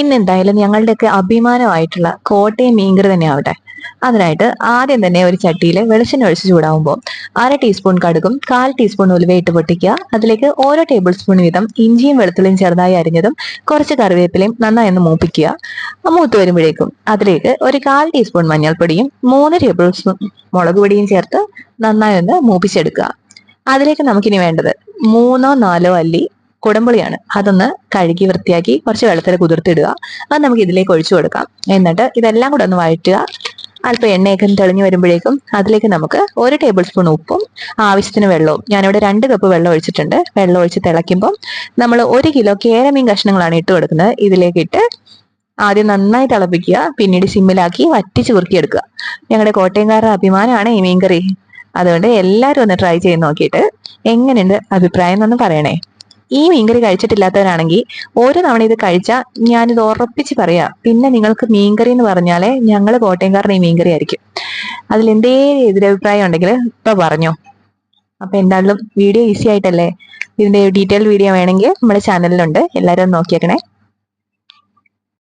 ഇന്ന് എന്തായാലും ഞങ്ങളുടെയൊക്കെ അഭിമാനമായിട്ടുള്ള കോട്ടയം മീൻകറി തന്നെ ആവട്ടെ. അതിനായിട്ട് ആദ്യം തന്നെ ഒരു ചട്ടിയിൽ വെളിച്ചെണ്ണ ഒഴിച്ച് ചൂടാവുമ്പോൾ 1/2 ടീസ്പൂൺ കടുകും 1/4 ടീസ്പൂൺ ഉലുവയിട്ട് പൊട്ടിക്കുക. അതിലേക്ക് ഓരോ ടേബിൾ സ്പൂൺ വീതം ഇഞ്ചിയും വെളുത്തുള്ളിയും ചെറുതായി അരിഞ്ഞതും കുറച്ച് കറിവേപ്പിലയും നന്നായി ഒന്ന് മൂപ്പിക്കുക. മൂത്ത് വരുമ്പോഴേക്കും അതിലേക്ക് ഒരു 1/4 ടീസ്പൂൺ മഞ്ഞൾപ്പൊടിയും 3 ടേബിൾ സ്പൂൺ മുളക് പൊടിയും ചേർത്ത് നന്നായി ഒന്ന് മൂപ്പിച്ചെടുക്കുക. അതിലേക്ക് നമുക്കിനി വേണ്ടത് 3-4 അല്ലി കുടംപുളിയാണ്. അതൊന്ന് കഴുകി വൃത്തിയാക്കി കുറച്ച് വെള്ളത്തിൽ കുതിർത്തിടുക. അത് നമുക്ക് ഇതിലേക്ക് ഒഴിച്ചു കൊടുക്കാം. എന്നിട്ട് ഇതെല്ലാം കൂടെ ഒന്ന് വഴറ്റുക. അല്പം എണ്ണയൊക്കെ തെളിഞ്ഞു വരുമ്പോഴേക്കും അതിലേക്ക് നമുക്ക് 1 ടേബിൾ സ്പൂൺ ഉപ്പും ആവശ്യത്തിന് വെള്ളവും, ഞാനിവിടെ 2 കപ്പ് വെള്ളം ഒഴിച്ചിട്ടുണ്ട്. വെള്ളം ഒഴിച്ച് തിളയ്ക്കുമ്പോൾ നമ്മൾ 1 കിലോ കേരമീൻ കഷ്ണങ്ങളാണ് ഇട്ട് കൊടുക്കുന്നത്. ഇതിലേക്ക് ഇട്ട് ആദ്യം നന്നായി തിളപ്പിക്കുക. പിന്നീട് സിമ്മിലാക്കി വറ്റിച്ച് കുറുക്കിയെടുക്കുക. ഞങ്ങളുടെ കോട്ടയംകാരുടെ അഭിമാനമാണ് ഈ മീൻകറി. അതുകൊണ്ട് എല്ലാവരും ഒന്ന് ട്രൈ ചെയ്ത് നോക്കിയിട്ട് എങ്ങനെയുണ്ട് അഭിപ്രായം എന്നൊന്ന് പറയണേ. ഈ മീൻകറി കഴിച്ചിട്ടില്ലാത്തവരാണെങ്കിൽ ഒരു തവണ ഇത് കഴിച്ചാൽ ഞാനിത് ഉറപ്പിച്ച് പറയാം, പിന്നെ നിങ്ങൾക്ക് മീൻകറി എന്ന് പറഞ്ഞാലേ ഞങ്ങൾ കോട്ടയംകാരുടെ ഈ മീൻകറി ആയിരിക്കും. അതിൽ എന്തേലും എതിരഭിപ്രായം ഉണ്ടെങ്കിൽ ഇപ്പൊ പറഞ്ഞോ. അപ്പൊ എന്തായാലും വീഡിയോ ഈസി ആയിട്ടല്ലേ, ഇതിന്റെ ഡീറ്റെയിൽ വീഡിയോ വേണമെങ്കിൽ നമ്മുടെ ചാനലിലുണ്ട്, എല്ലാവരും ഒന്ന് നോക്കിയേക്കണേ.